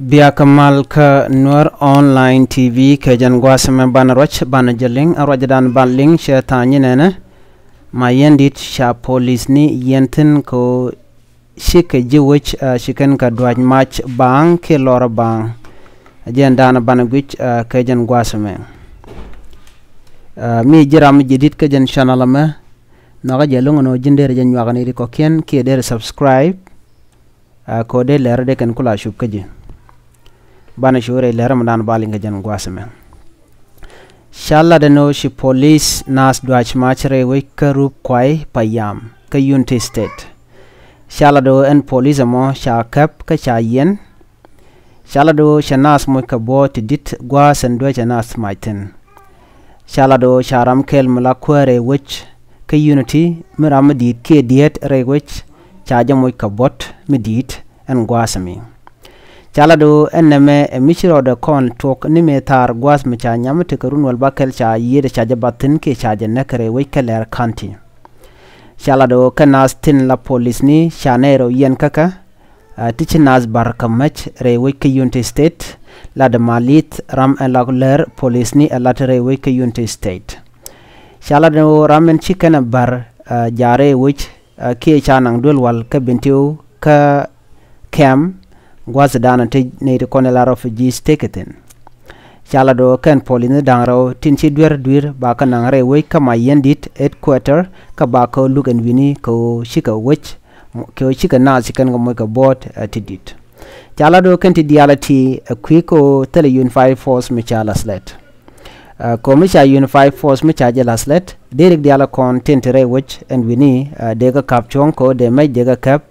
Biakamal ka Nuer online TV ke jan gwasame banarwach banajaling arwajadan banling shetani nene ma yendit sha police ni yentin ko shike jiwich shiken ka dwaj match bang ke lora bang ajendana banagwich ke jan gwasame mi jiram jidit ke jan channel ma naga jalung no jinder janywagani ko ken ke der subscribe ko de ler de ken kula shub ke bana shure leram dan balinga jan gwasame shalla de no shi police nas dwach machre we karu kwai payam ka unity state shalla do en police mo sha kap ka cha yen shalla do shanas mo ka bot dit gwasan do shanas maiten shalla do sharam kel mala kware which ka unity miram dit ke diet re which cha jamo ka bot midit en gwasami chala do eneme emishiro de kon tok nime tar gwas mi cha nyam te karun wal bakel cha yede cha jabatin ke cha janekare we keler county chala do kanas tin la police ni chanero yen kaka tichinas barkamach re we ke unity state la de malit ram elaguler police ni elatre we ke unity state chala do ramen chicken bar jare which ke cha nang dul wal ka bintiu ka kem gwas dana te ne de konela refugees teketin chala do ken polina dangro tinchi dwir ba kan ngare we kama yendit headquarter ka ba ko lugen wini ko shika wech ko shika na sikan go ka bot tidit chala do ken tidiality quico tele unified force mi chala slet ko mi cha unified force mi cha jala slet direct diala kon tentere wech and wini de ga capchon ko de mai de ga cap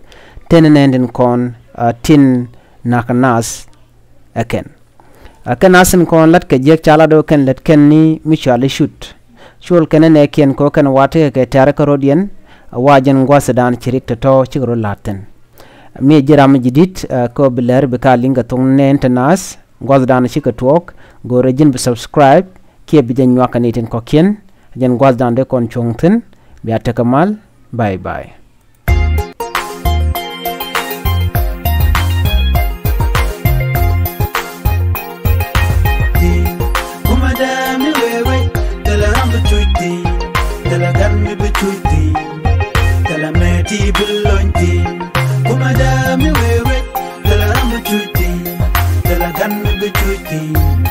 tenenen kon tin nakanas aken kon lat ke jek chala do ken let ken ni mutually shoot shul ken ne ken ko ken wate ke tare ko rodien wajen gwasadan chirik to chigro laten mi jiram jidit ko biler be ka linga tong ne internas gwasadan chika tok go rejin be subscribe ke bi jen wakani tin ko ken jen gwasadan de kon chongten bi atakamal bye bye. Kuma da mi wewe, tala ramu chuti, tala gan mi chuti.